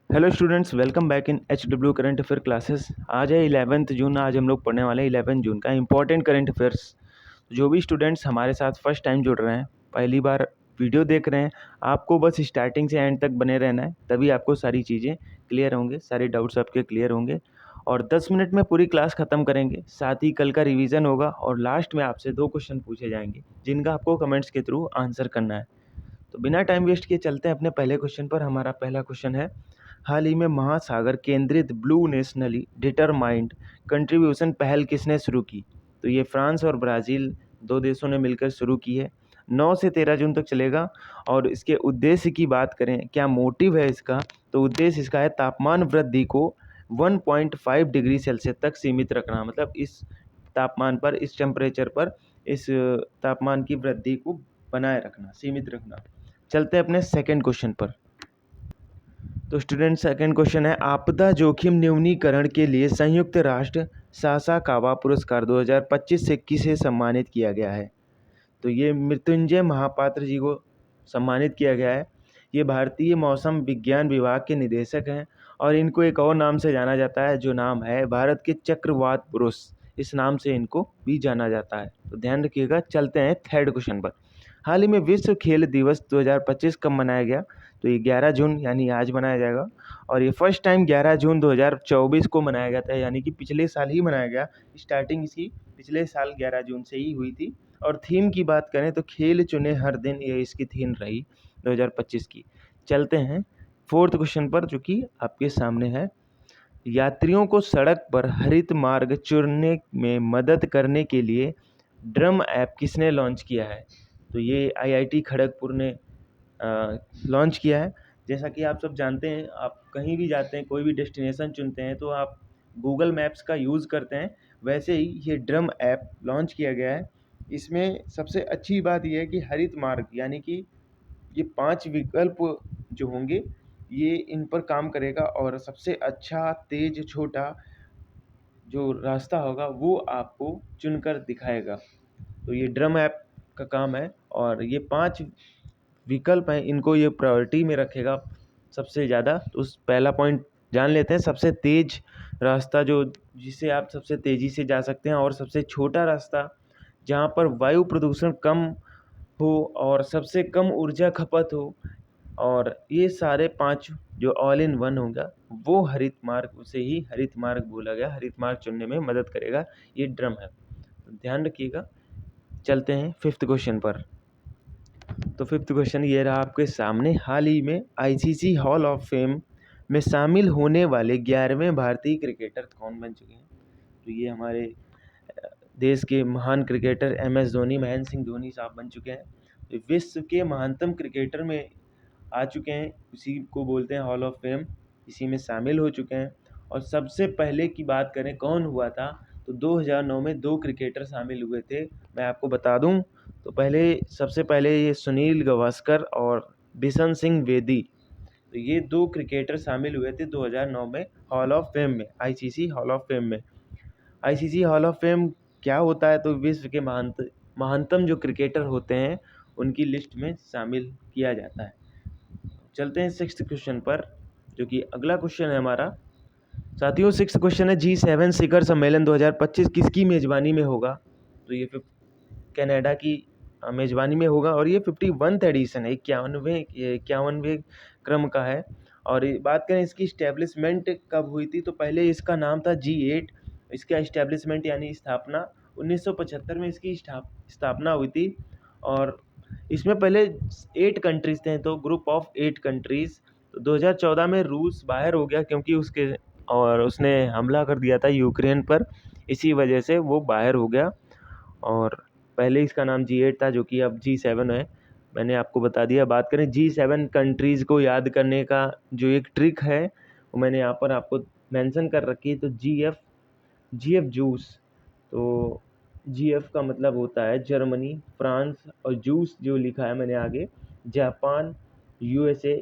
Hello students, welcome back in HW current affair classes. आज है 11 जून। आज हम लोग पढ़ने वाले हैं 11 जून का इंपॉर्टेंट करंट अफेयर्स। जो भी स्टूडेंट्स हमारे साथ फर्स्ट टाइम जुड़ रहे हैं, पहली बार वीडियो देख रहे हैं, आपको बस स्टार्टिंग से एंड तक बने रहना है, तभी आपको सारी चीज़ें क्लियर होंगे, सारे डाउट्स आपके क्लियर होंगे और 10 मिनट में पूरी क्लास ख़त्म करेंगे। साथ ही कल का रिवीजन होगा और लास्ट में आपसे 2 क्वेश्चन पूछे जाएंगे जिनका आपको कमेंट्स के थ्रू आंसर करना है। तो बिना टाइम वेस्ट किए चलते हैं अपने पहले क्वेश्चन पर। हमारा पहला क्वेश्चन है, हाल ही में महासागर केंद्रित ब्लू नेशनली डिटरमाइंड कंट्रीब्यूशन पहल किसने शुरू की? तो ये फ्रांस और ब्राज़ील दो देशों ने मिलकर शुरू की है। 9 से 13 जून तक चलेगा। और इसके उद्देश्य की बात करें, क्या मोटिव है इसका, तो उद्देश्य इसका है तापमान वृद्धि को 1.5 डिग्री सेल्सियस तक सीमित रखना। मतलब इस तापमान पर, इस टेम्परेचर पर, इस तापमान की वृद्धि को बनाए रखना, सीमित रखना। चलते हैं अपने सेकेंड क्वेश्चन पर। तो स्टूडेंट, सेकंड क्वेश्चन है, आपदा जोखिम न्यूनीकरण के लिए संयुक्त राष्ट्र सासाकावा पुरस्कार 2025 से किसे सम्मानित किया गया है? तो ये मृत्युंजय महापात्र जी को सम्मानित किया गया है। ये भारतीय मौसम विज्ञान विभाग के निदेशक हैं और इनको एक और नाम से जाना जाता है, जो नाम है भारत के चक्रवात पुरुष। इस नाम से इनको भी जाना जाता है, तो ध्यान रखिएगा। चलते हैं थर्ड क्वेश्चन पर। हाल ही में विश्व खेल दिवस 2025 कब मनाया गया? तो ये 11 जून यानी आज मनाया जाएगा। और ये फर्स्ट टाइम 11 जून 2024 को मनाया गया था, यानी कि पिछले साल ही मनाया गया। स्टार्टिंग इसकी पिछले साल 11 जून से ही हुई थी। और थीम की बात करें तो खेल चुने हर दिन, ये इसकी थीम रही 2025 की। चलते हैं फोर्थ क्वेश्चन पर, जो कि आपके सामने है। यात्रियों को सड़क पर हरित मार्ग चुनने में मदद करने के लिए ड्रम ऐप किसने लॉन्च किया है? तो ये IIT खड़गपुर ने लॉन्च किया है। जैसा कि आप सब जानते हैं, आप कहीं भी जाते हैं, कोई भी डेस्टिनेशन चुनते हैं तो आप गूगल मैप्स का यूज़ करते हैं। वैसे ही ये ड्रम ऐप लॉन्च किया गया है। इसमें सबसे अच्छी बात यह है कि हरित मार्ग, यानी कि ये 5 विकल्प जो होंगे, ये इन पर काम करेगा और सबसे अच्छा, तेज, छोटा जो रास्ता होगा वो आपको चुनकर दिखाएगा। तो ये ड्रम ऐप का काम है और ये 5 विकल्प हैं, इनको ये प्रायोरिटी में रखेगा सबसे ज़्यादा। तो उस पहला पॉइंट जान लेते हैं। सबसे तेज़ रास्ता, जो जिससे आप सबसे तेज़ी से जा सकते हैं, और सबसे छोटा रास्ता जहाँ पर वायु प्रदूषण कम हो और सबसे कम ऊर्जा खपत हो, और ये सारे 5 जो ऑल इन वन होगा, वो हरित मार्ग, उसे ही हरित मार्ग बोला गया। हरित मार्ग चुनने में मदद करेगा ये ड्रम है, तो ध्यान रखिएगा। चलते हैं फिफ्थ क्वेश्चन पर। तो फिफ्थ क्वेश्चन ये रहा आपके सामने, हाल ही में ICC हॉल ऑफ फेम में शामिल होने वाले 11वें भारतीय क्रिकेटर कौन बन चुके हैं? तो ये हमारे देश के महान क्रिकेटर MS धोनी, महेंद्र सिंह धोनी साहब बन चुके हैं। तो विश्व के महानतम क्रिकेटर में आ चुके हैं, उसी को बोलते हैं हॉल ऑफ फेम, इसी में शामिल हो चुके हैं। और सबसे पहले की बात करें कौन हुआ था, तो 2009 में 2 क्रिकेटर शामिल हुए थे। मैं आपको बता दूं, तो सबसे पहले ये सुनील गावस्कर और बिशन सिंह बेदी, तो ये 2 क्रिकेटर शामिल हुए थे 2009 में हॉल ऑफ फेम में, ICC हॉल ऑफ फेम में। ICC हॉल ऑफ फेम क्या होता है? तो विश्व के महानतम जो क्रिकेटर होते हैं उनकी लिस्ट में शामिल किया जाता है। चलते हैं सिक्स्थ क्वेश्चन पर, जो कि अगला क्वेश्चन है हमारा। साथियों, सिक्स्थ क्वेश्चन है, G7 शिखर सम्मेलन 2025 किसकी मेजबानी में होगा? तो ये कनाडा की मेजबानी में होगा और ये 51th एडिशन है, 51वें क्रम का है। और बात करें इसकी इस्टेब्लिशमेंट कब हुई थी, तो पहले इसका नाम था G8। इसका इस्टेब्लिशमेंट यानी स्थापना 1975 में इसकी स्थापना हुई थी। और इसमें पहले 8 कंट्रीज़ थे, तो ग्रुप ऑफ 8 कंट्रीज़। तो 2014 में रूस बाहर हो गया, क्योंकि उसने हमला कर दिया था यूक्रेन पर, इसी वजह से वो बाहर हो गया। और पहले इसका नाम G8 था, जो कि अब G7 है। मैंने आपको बता दिया। बात करें G7 कंट्रीज़ को याद करने का जो एक ट्रिक है, वो मैंने यहाँ पर आपको मेंशन कर रखी है। तो GF जूस, तो GF का मतलब होता है जर्मनी, फ्रांस, और जूस जो लिखा है मैंने आगे, जापान, USA,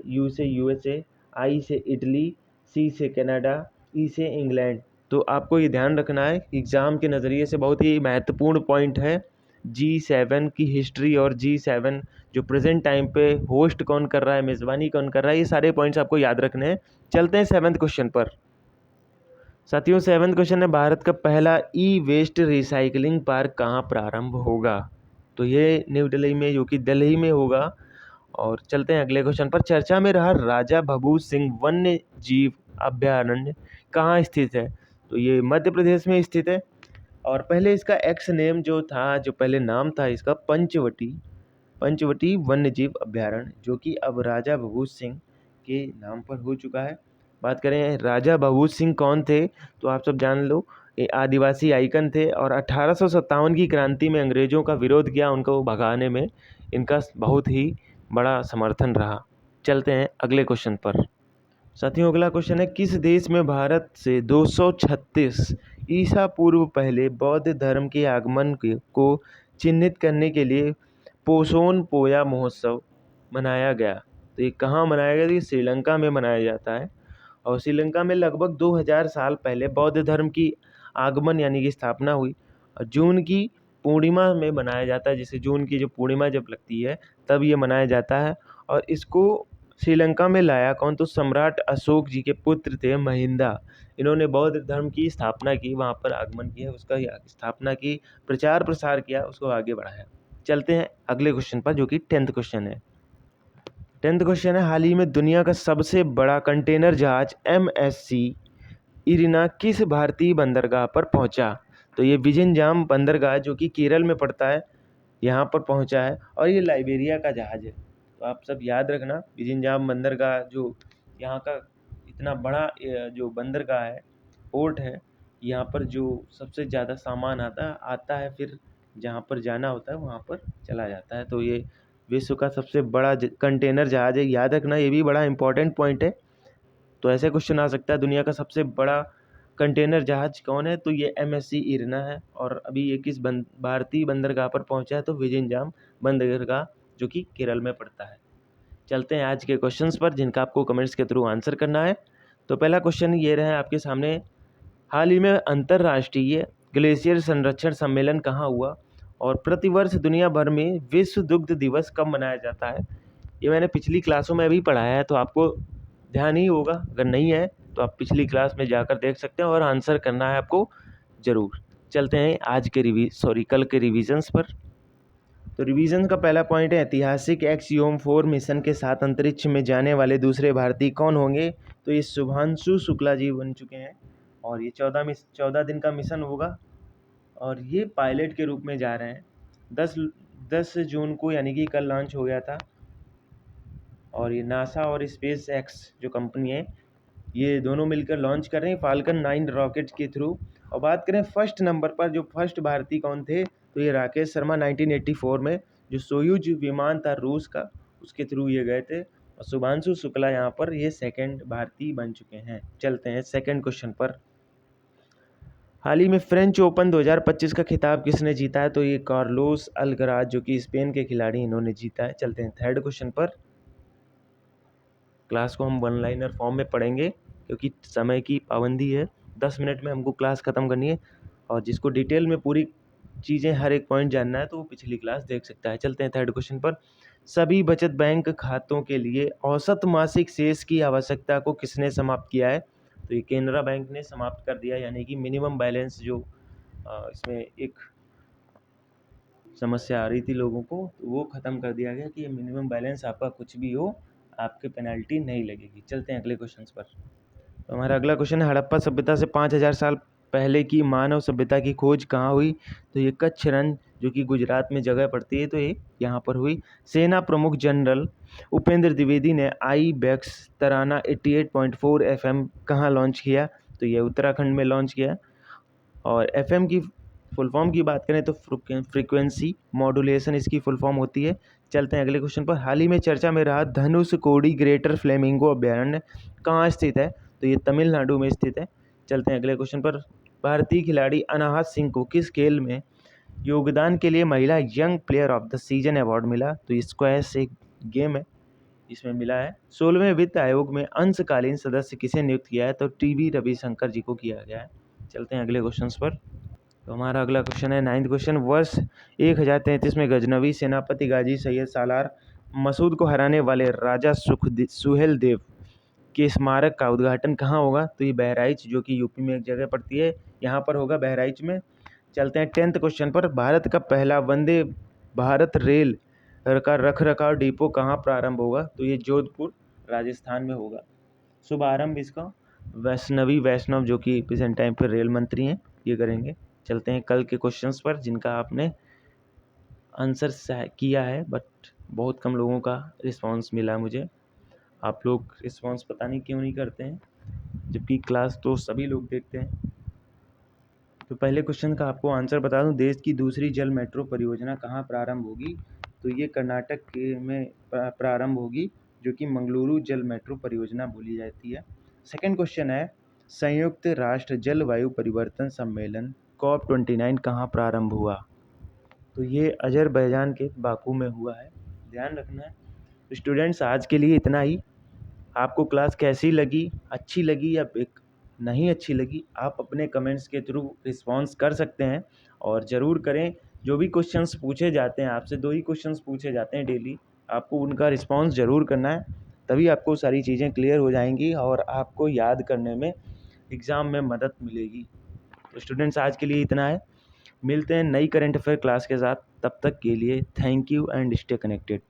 I से इटली, C से कनाडा, E से इंग्लैंड। तो आपको ये ध्यान रखना है, एग्ज़ाम के नज़रिए से बहुत ही महत्वपूर्ण पॉइंट है। G7 की हिस्ट्री और G7 जो प्रेजेंट टाइम पे होस्ट कौन कर रहा है, मेज़बानी कौन कर रहा है, ये सारे पॉइंट्स आपको याद रखने हैं। चलते हैं 7th क्वेश्चन पर। साथियों 7th क्वेश्चन है, भारत का पहला ई वेस्ट रिसाइकलिंग पार्क कहाँ प्रारंभ होगा? तो ये न्यू दिल्ली में, जो कि दिल्ली में होगा। और चलते हैं अगले क्वेश्चन पर। चर्चा में रहा राजा भभूत सिंह वन्य जीव अभयारण्य कहाँ स्थित है? तो ये मध्य प्रदेश में स्थित है। और पहले इसका एक्स नेम जो था, जो पहले नाम था इसका पंचवटी वन्य जीव अभयारण्य, जो कि अब राजा भभूत सिंह के नाम पर हो चुका है। बात करें राजा भभूत सिंह कौन थे, तो आप सब जान लो, ये आदिवासी आइकन थे और 1857 की क्रांति में अंग्रेजों का विरोध किया, उनको भगाने में इनका बहुत ही बड़ा समर्थन रहा। चलते हैं अगले क्वेश्चन पर। साथियों अगला क्वेश्चन है, किस देश में भारत से 236 ईसा पूर्व पहले बौद्ध धर्म के आगमन को चिन्हित करने के लिए पोसोन पोया महोत्सव मनाया गया? तो ये कहाँ मनाया गया? तो ये श्रीलंका में मनाया जाता है। और श्रीलंका में लगभग 2000 साल पहले बौद्ध धर्म की आगमन यानी कि स्थापना हुई। और जून की पूर्णिमा में मनाया जाता है, जैसे जून की जो पूर्णिमा जब लगती है तब ये मनाया जाता है। और इसको श्रीलंका में लाया कौन? तो सम्राट अशोक जी के पुत्र थे महिंदा। इन्होंने बौद्ध धर्म की स्थापना की, वहाँ पर आगमन किया, उसका स्थापना की, प्रचार प्रसार किया, उसको आगे बढ़ाया। चलते हैं अगले क्वेश्चन पर, जो कि 10th क्वेश्चन है। 10th क्वेश्चन है, हाल ही में दुनिया का सबसे बड़ा कंटेनर जहाज MSC इरिना किस भारतीय बंदरगाह पर पहुंचा? तो ये विजिंजाम बंदरगाह, जो कि केरल में पड़ता है, यहाँ पर पहुंचा है। और ये लाइबेरिया का जहाज है। तो आप सब याद रखना, विजिंजाम बंदरगाह जो यहाँ का इतना बड़ा जो बंदरगाह है, पोर्ट है, यहाँ पर जो सबसे ज़्यादा सामान आता है, फिर जहाँ पर जाना होता है वहाँ पर चला जाता है। तो ये विश्व का सबसे बड़ा कंटेनर जहाज है, याद रखना, ये भी बड़ा इंपॉर्टेंट पॉइंट है। तो ऐसे क्वेश्चन आ सकता है, दुनिया का सबसे बड़ा कंटेनर जहाज कौन है? तो ये MSC इरना है। और अभी ये किस भारतीय बंदरगाह पर पहुंचा है? तो विजिंजाम बंदरगाह, जो कि केरल में पड़ता है। चलते हैं आज के क्वेश्चंस पर, जिनका आपको कमेंट्स के थ्रू आंसर करना है। तो पहला क्वेश्चन ये रहा आपके सामने, हाल ही में अंतर्राष्ट्रीय ग्लेशियर संरक्षण सम्मेलन कहाँ हुआ? और प्रतिवर्ष दुनिया भर में विश्व दुग्ध दिवस कब मनाया जाता है? ये मैंने पिछली क्लासों में अभी पढ़ाया है, तो आपको ध्यान ही होगा। अगर नहीं है तो आप पिछली क्लास में जाकर देख सकते हैं और आंसर करना है आपको ज़रूर। चलते हैं आज के कल के रिविजन्स पर। तो रिवीजन का पहला पॉइंट है, ऐतिहासिक एक्सियोम 4 मिशन के साथ अंतरिक्ष में जाने वाले दूसरे भारतीय कौन होंगे? तो ये शुभांशु शुक्ला जी बन चुके हैं। और ये 14 दिन का मिशन होगा और ये पायलट के रूप में जा रहे हैं। 10 जून को यानी कि कल लॉन्च हो गया था। और ये नासा और स्पेस एक्स जो कंपनी है, ये दोनों मिलकर लॉन्च कर रहे हैं फाल्कन 9 रॉकेट के थ्रू। और बात करें फर्स्ट नंबर पर, जो फर्स्ट भारतीय कौन थे? तो ये राकेश शर्मा 1984 में, जो सोयूज विमान था रूस का, उसके थ्रू ये गए थे। और शुभांशु शुक्ला यहाँ पर ये सेकंड भारतीय बन चुके हैं। चलते हैं सेकंड क्वेश्चन पर। हाल ही में फ्रेंच ओपन 2025 का खिताब किसने जीता है? तो ये कार्लोस अल्कराज, जो कि स्पेन के खिलाड़ी, इन्होंने जीता है। चलते हैं थर्ड क्वेश्चन पर। क्लास को हम वन लाइनर फॉर्म में पढ़ेंगे क्योंकि समय की पाबंदी है, 10 मिनट में हमको क्लास ख़त्म करनी है। और जिसको डिटेल में पूरी चीज़ें हर एक पॉइंट जानना है तो वो पिछली क्लास देख सकता है। चलते हैं थर्ड क्वेश्चन पर। सभी बचत बैंक खातों के लिए औसत मासिक शेष की आवश्यकता को किसने समाप्त किया है? तो ये केनरा बैंक ने समाप्त कर दिया, यानी कि मिनिमम बैलेंस जो इसमें एक समस्या आ रही थी लोगों को, तो वो ख़त्म कर दिया गया कि मिनिमम बैलेंस आपका कुछ भी हो, आपके पेनल्टी नहीं लगेगी। चलते हैं अगले क्वेश्चन पर। तो हमारा अगला क्वेश्चन है, हड़प्पा सभ्यता से 5000 साल पहले की मानव सभ्यता की खोज कहाँ हुई? तो ये कच्छ रण, जो कि गुजरात में जगह पड़ती है, तो ये यहाँ पर हुई। सेना प्रमुख जनरल उपेंद्र द्विवेदी ने IBEX तराना 88.4 FM कहाँ लॉन्च किया? तो ये उत्तराखंड में लॉन्च किया। और FM की फुल फॉर्म की बात करें तो फ्रीक्वेंसी मॉड्यूलेशन इसकी फुल फॉर्म होती है। चलते हैं अगले क्वेश्चन पर। हाल ही में चर्चा में रहा धनुषकोडी ग्रेटर फ्लेमिंगो अभयारण्य कहाँ स्थित है? तो ये तमिलनाडु में स्थित है। चलते हैं अगले क्वेश्चन पर। भारतीय खिलाड़ी अनाहत सिंह को किस खेल में योगदान के लिए महिला young player of the season award मिला? तो ये स्क्वैश एक गेम है, इसमें मिला है। 16वें वित्त आयोग में अंशकालीन सदस्य किसे नियुक्त किया है? तो TB रविशंकर जी को किया गया है। चलते हैं अगले क्वेश्चन पर। तो हमारा अगला क्वेश्चन है 9th क्वेश्चन। वर्ष 1033 में गजनवी सेनापति गाजी सैयद सालार मसूद को हराने वाले राजा सुहेल देव के स्मारक का उद्घाटन कहाँ होगा? तो ये बहराइच, जो कि यूपी में एक जगह पड़ती है, यहाँ पर होगा, बहराइच में। चलते हैं 10th क्वेश्चन पर। भारत का पहला वंदे भारत रेल का रखरखाव डिपो कहाँ प्रारंभ होगा? तो ये जोधपुर राजस्थान में होगा। शुभारंभ इसका वैष्णव जो कि प्रेजेंट टाइम पर रेल मंत्री हैं, ये करेंगे। चलते हैं कल के क्वेश्चंस पर जिनका आपने आंसर किया है, बट बहुत कम लोगों का रिस्पांस मिला मुझे। आप लोग रिस्पांस पता नहीं क्यों नहीं करते हैं, जबकि क्लास तो सभी लोग देखते हैं। तो पहले क्वेश्चन का आपको आंसर बता दूं, देश की दूसरी जल मेट्रो परियोजना कहाँ प्रारंभ होगी? तो ये कर्नाटक में प्रारंभ होगी, जो कि मंगलुरु जल मेट्रो परियोजना बोली जाती है। सेकंड क्वेश्चन है, संयुक्त राष्ट्र जलवायु परिवर्तन सम्मेलन COP29 कहाँ प्रारंभ हुआ? तो ये अजरबैजान के बाकू में हुआ है, ध्यान रखना है। तो स्टूडेंट्स आज के लिए इतना ही। आपको क्लास कैसी लगी, अच्छी लगी या नहीं अच्छी लगी, आप अपने कमेंट्स के थ्रू रिस्पॉन्स कर सकते हैं, और ज़रूर करें। जो भी क्वेश्चंस पूछे जाते हैं आपसे, 2 ही क्वेश्चंस पूछे जाते हैं डेली, आपको उनका रिस्पॉन्स ज़रूर करना है, तभी आपको सारी चीज़ें क्लियर हो जाएंगी और आपको याद करने में एग्ज़ाम में मदद मिलेगी। तो स्टूडेंट्स आज के लिए इतना है, मिलते हैं नई करंट अफेयर क्लास के साथ। तब तक के लिए thank you and stay connected.